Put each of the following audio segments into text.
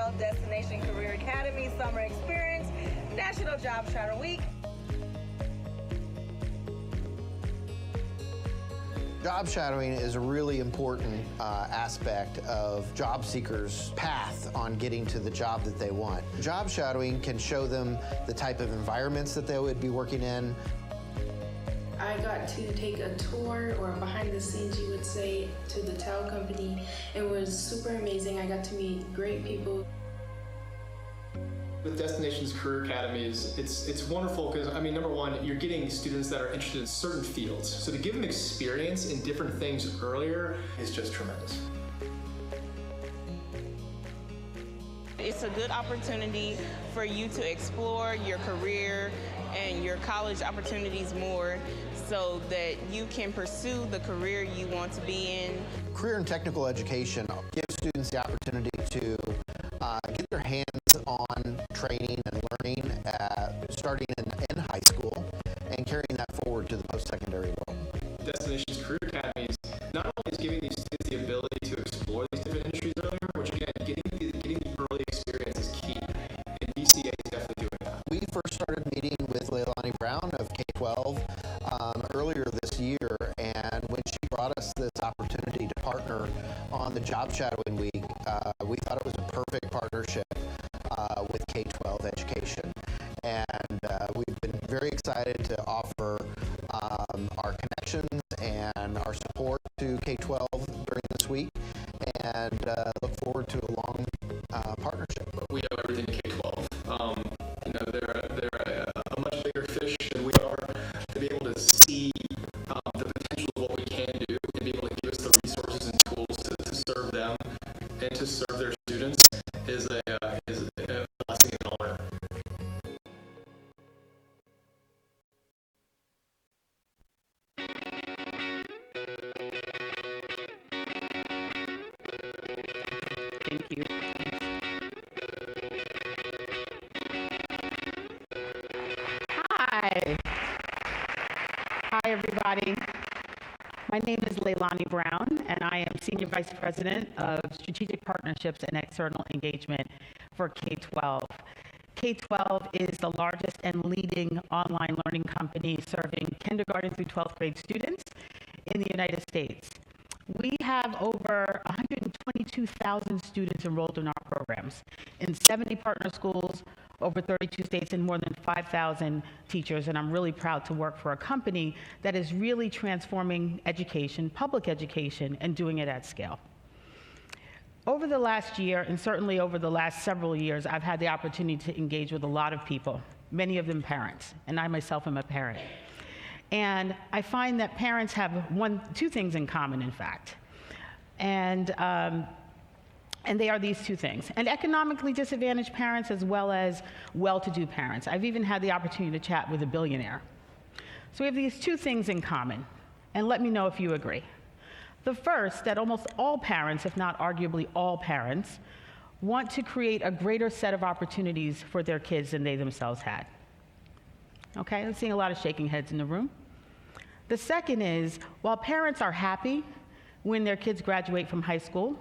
K-12 Destination Career Academy Summer Experience, National Job Shadow Week. Job shadowing is a really important aspect of job seekers' path on getting to the job that they want. Job shadowing can show them the type of environments that they would be working in. I got to take a tour, or behind the scenes you would say, to the towel company. It was super amazing. I got to meet great people. With Destinations Career Academies, it's wonderful because, I mean, number one, you're getting students that are interested in certain fields. So to give them experience in different things earlier is just tremendous. It's a good opportunity for you to explore your career and your college opportunities more so that you can pursue the career you want to be in. Career and technical education gives students the opportunity to get their hands on training and learning starting in high school and carrying that forward to the post-secondary world. Destinations Career Academies not only is giving these students the ability to explore these different industries earlier, which again, getting the early experience is key, and DCA is definitely doing that. We first started meeting with Leilani Brown of K-12 earlier this year, and when she brought us this opportunity to partner on the Job Shadowing Week, we thought it was a perfect partnership with K-12 education. And we've been very excited to offer our connections and our support to K-12 during this week, and look forward to a long partnership. We have everything K-12. They're a much bigger fish than we are. To be able to see the potential of what we can do and be able to give us the resources and tools to serve them and to serve their students is a blessing and honor. Thank you. Hi, everybody. My name is Leilani Brown, and I am Senior Vice President of Strategic Partnerships and External Engagement for K-12. K-12 is the largest and leading online learning company serving kindergarten through 12th grade students in the United States. We have over 122,000 students enrolled in our programs in 70 partner schools, over 32 states, and more than 5,000 teachers. And I'm really proud to work for a company that is really transforming education, public education, and doing it at scale. Over the last year, and certainly over the last several years, I've had the opportunity to engage with a lot of people, many of them parents, and I myself am a parent. And I find that parents have two things in common, in fact. And they are these two things. And economically disadvantaged parents as well as well-to-do parents. I've even had the opportunity to chat with a billionaire. So we have these two things in common. And let me know if you agree. The first, that almost all parents, if not arguably all parents, want to create a greater set of opportunities for their kids than they themselves had. Okay, I'm seeing a lot of shaking heads in the room. The second is, while parents are happy when their kids graduate from high school,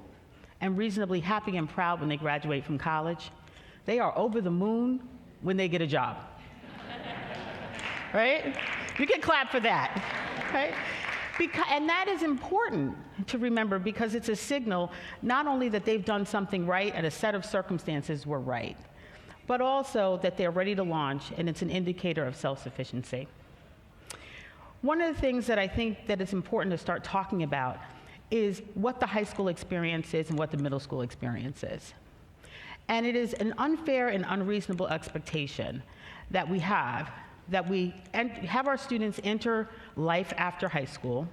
and reasonably happy and proud when they graduate from college, they are over the moon when they get a job. Right? You can clap for that, right? And that is important to remember because it's a signal not only that they've done something right and a set of circumstances were right, but also that they're ready to launch, and it's an indicator of self-sufficiency. One of the things that I think that it's important to start talking about is what the high school experience is and what the middle school experience is. And it is an unfair and unreasonable expectation that we have our students enter life after high school,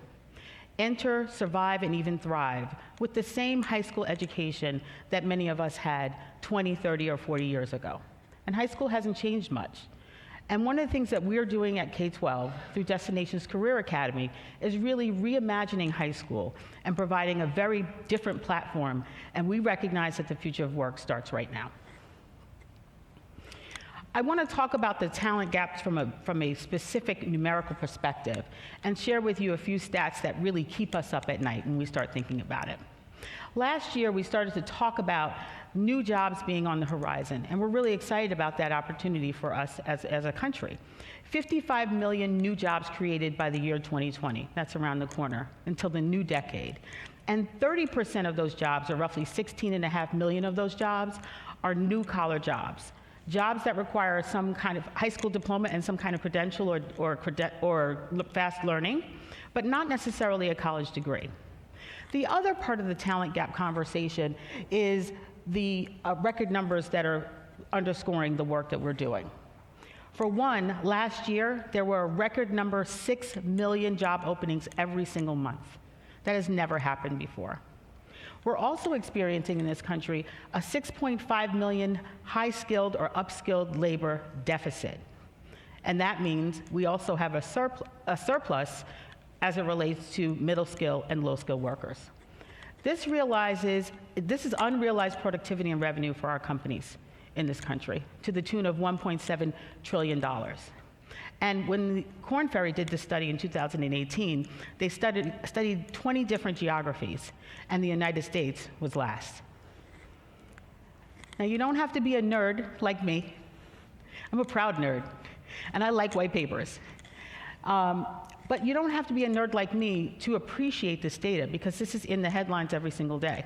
enter, survive, and even thrive with the same high school education that many of us had 20, 30, or 40 years ago. And high school hasn't changed much. And one of the things that we're doing at K-12 through Destinations Career Academy is really reimagining high school and providing a very different platform. And we recognize that the future of work starts right now. I want to talk about the talent gaps from a specific numerical perspective and share with you a few stats that really keep us up at night when we start thinking about it. Last year, we started to talk about new jobs being on the horizon, and we're really excited about that opportunity for us as a country. 55 million new jobs created by the year 2020. That's around the corner, until the new decade. And 30% of those jobs, or roughly 16.5 million of those jobs, are new-collar jobs. Jobs that require some kind of high school diploma and some kind of credential or fast learning, but not necessarily a college degree. The other part of the talent gap conversation is the record numbers that are underscoring the work that we're doing. For one, last year, there were a record number 6 million job openings every single month. That has never happened before. We're also experiencing in this country a 6.5 million high-skilled or upskilled labor deficit. And that means we also have a surplus as it relates to middle skill and low skill workers. This is unrealized productivity and revenue for our companies in this country to the tune of $1.7 trillion. And when the Korn Ferry did this study in 2018, they studied 20 different geographies, and the United States was last. Now, you don't have to be a nerd like me. I'm a proud nerd, and I like white papers. But you don't have to be a nerd like me to appreciate this data, because this is in the headlines every single day.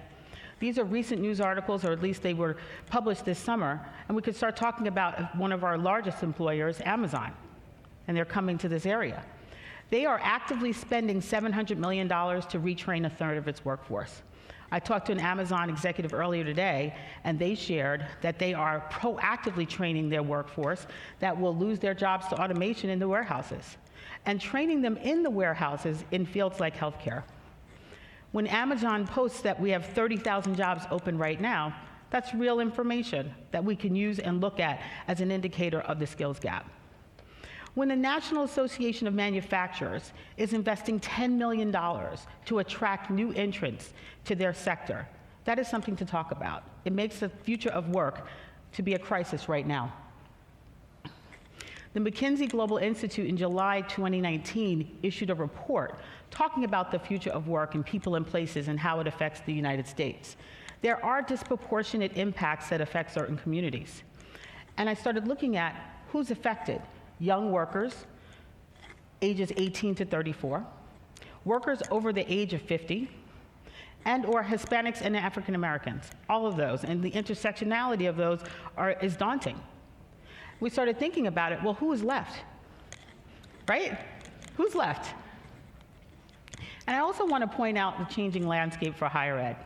These are recent news articles, or at least they were published this summer, and we could start talking about one of our largest employers, Amazon, and they're coming to this area. They are actively spending $700 million to retrain a third of its workforce. I talked to an Amazon executive earlier today, and they shared that they are proactively training their workforce that will lose their jobs to automation in the warehouses, and training them in the warehouses in fields like healthcare. When Amazon posts that we have 30,000 jobs open right now, that's real information that we can use and look at as an indicator of the skills gap. When the National Association of Manufacturers is investing $10 million to attract new entrants to their sector, that is something to talk about. It makes the future of work to be a crisis right now. The McKinsey Global Institute in July 2019 issued a report talking about the future of work and people and places and how it affects the United States. There are disproportionate impacts that affect certain communities. And I started looking at who's affected. Young workers, ages 18 to 34, workers over the age of 50, and or Hispanics and African Americans, all of those. And the intersectionality of those is daunting. We started thinking about it, well, who is left, right? Who's left? And I also want to point out the changing landscape for higher ed.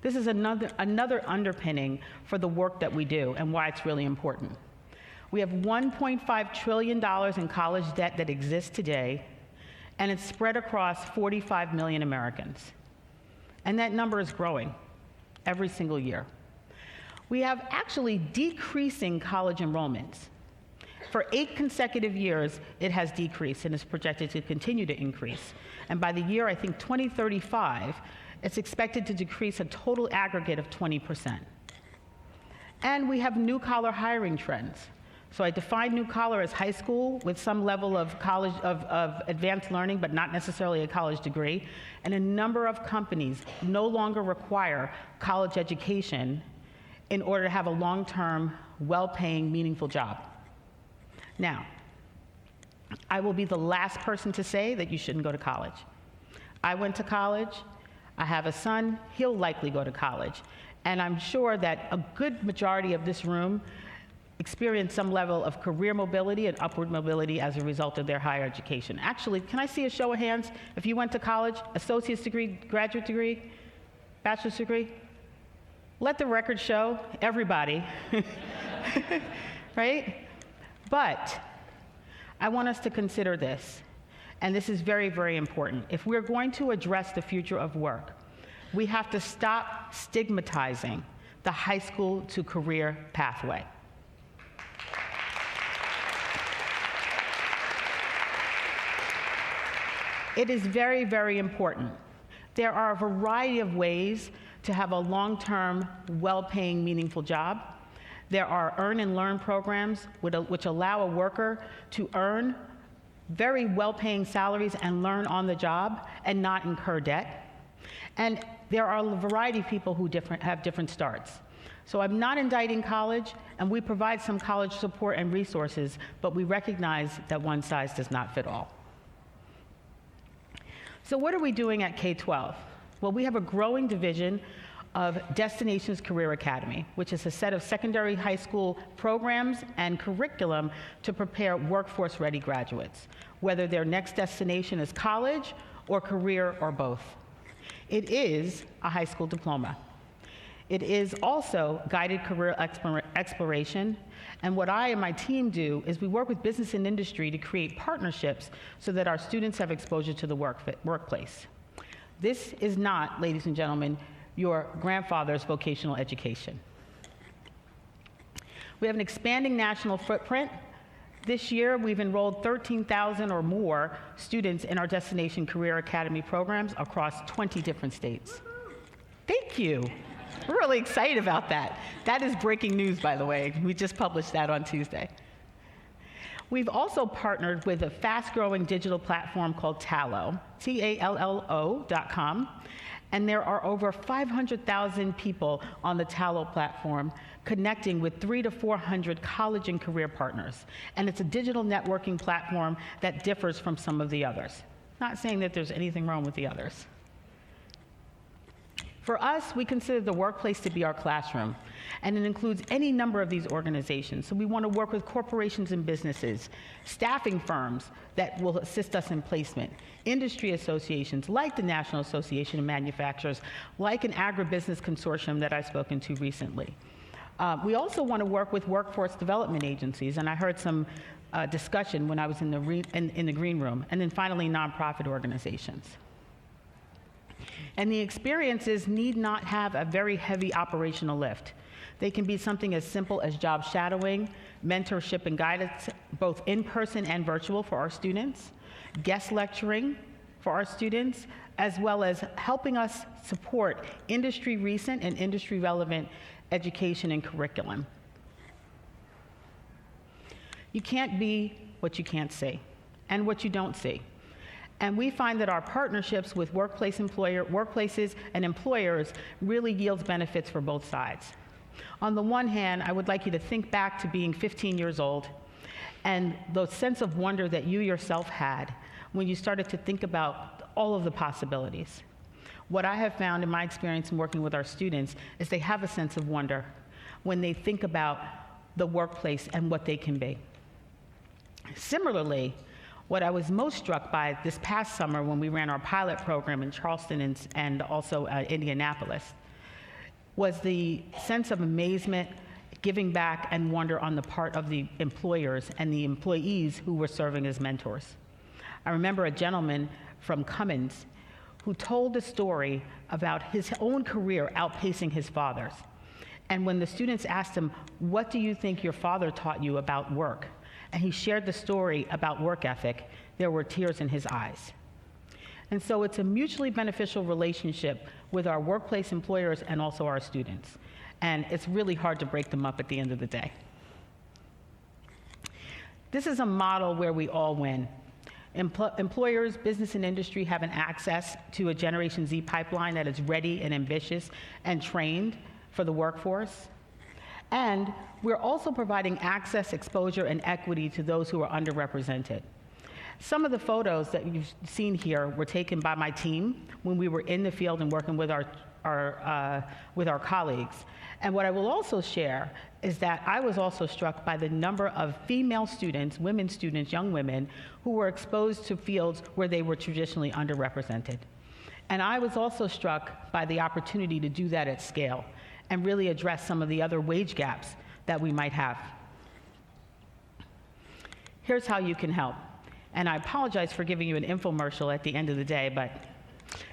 This is another underpinning for the work that we do and why it's really important. We have $1.5 trillion in college debt that exists today, and it's spread across 45 million Americans. And that number is growing every single year. We have actually decreasing college enrollments. For 8 consecutive years, it has decreased and is projected to continue to increase. And by the year, I think 2035, it's expected to decrease a total aggregate of 20%. And we have new collar hiring trends. So I define new collar as high school with some level of college of advanced learning, but not necessarily a college degree. And a number of companies no longer require college education in order to have a long-term, well-paying, meaningful job. Now, I will be the last person to say that you shouldn't go to college. I went to college. I have a son. He'll likely go to college. And I'm sure that a good majority of this room experience some level of career mobility and upward mobility as a result of their higher education. Actually, can I see a show of hands if you went to college, associate's degree, graduate degree, bachelor's degree? Let the record show, everybody, right? But I want us to consider this, and this is very, very important. If we're going to address the future of work, we have to stop stigmatizing the high school to career pathway. It is very, very important. There are a variety of ways to have a long-term, well-paying, meaningful job. There are earn and learn programs which allow a worker to earn very well-paying salaries and learn on the job and not incur debt. And there are a variety of people who have different starts. So I'm not indicting college, and we provide some college support and resources, but we recognize that one size does not fit all. So what are we doing at K-12? Well, we have a growing division of Destinations Career Academy, which is a set of secondary high school programs and curriculum to prepare workforce-ready graduates, whether their next destination is college or career or both. It is a high school diploma. It is also guided career exploration, and what I and my team do is we work with business and industry to create partnerships so that our students have exposure to the workplace. This is not, ladies and gentlemen, your grandfather's vocational education. We have an expanding national footprint. This year, we've enrolled 13,000 or more students in our Destination Career Academy programs across 20 different states. Thank you. We're really excited about that. That is breaking news, by the way. We just published that on Tuesday. We've also partnered with a fast-growing digital platform called Tallo, Tallo.com, and there are over 500,000 people on the Tallo platform connecting with 300 to 400 college and career partners. And it's a digital networking platform that differs from some of the others. Not saying that there's anything wrong with the others. For us, we consider the workplace to be our classroom, and it includes any number of these organizations. So we want to work with corporations and businesses, staffing firms that will assist us in placement, industry associations like the National Association of Manufacturers, like an agribusiness consortium that I've spoken to recently. We also want to work with workforce development agencies, and I heard some discussion when I was in the green room, and then finally nonprofit organizations. And the experiences need not have a very heavy operational lift. They can be something as simple as job shadowing, mentorship and guidance, both in person and virtual for our students, guest lecturing for our students, as well as helping us support industry recent and industry relevant education and curriculum. You can't be what you can't see and what you don't see. And we find that our partnerships with workplaces and employers really yields benefits for both sides. On the one hand, I would like you to think back to being 15 years old and the sense of wonder that you yourself had when you started to think about all of the possibilities. What I have found in my experience in working with our students is they have a sense of wonder when they think about the workplace and what they can be. Similarly, what I was most struck by this past summer when we ran our pilot program in Charleston and also Indianapolis was the sense of amazement, giving back, and wonder on the part of the employers and the employees who were serving as mentors. I remember a gentleman from Cummins who told a story about his own career outpacing his father's. And when the students asked him, "What do you think your father taught you about work?" and he shared the story about work ethic, there were tears in his eyes. And so it's a mutually beneficial relationship with our workplace employers and also our students. And it's really hard to break them up at the end of the day. This is a model where we all win. Employers, business, and industry have an access to a Generation Z pipeline that is ready and ambitious and trained for the workforce. And we're also providing access, exposure, and equity to those who are underrepresented. Some of the photos that you've seen here were taken by my team when we were in the field and working with our colleagues. And what I will also share is that I was also struck by the number of female students, women students, young women, who were exposed to fields where they were traditionally underrepresented. And I was also struck by the opportunity to do that at scale and really address some of the other wage gaps that we might have. Here's how you can help. And I apologize for giving you an infomercial at the end of the day, but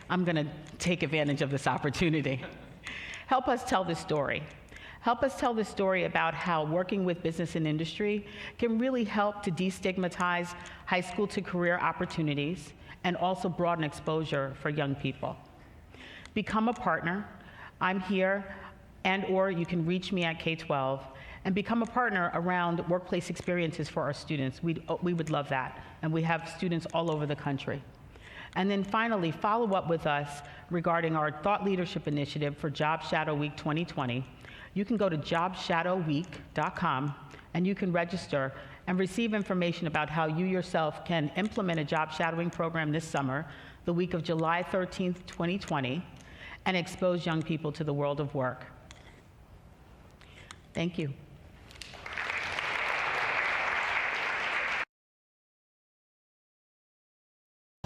I'm going to take advantage of this opportunity. Help us tell this story. Help us tell this story about how working with business and industry can really help to destigmatize high school to career opportunities and also broaden exposure for young people. Become a partner. I'm here, and/or you can reach me at K-12 and become a partner around workplace experiences for our students. We would love that, and we have students all over the country. And then finally, follow up with us regarding our Thought Leadership Initiative for Job Shadow Week 2020, You can go to jobshadowweek.com and you can register and receive information about how you yourself can implement a job shadowing program this summer, the week of July 13th, 2020, and expose young people to the world of work. Thank you.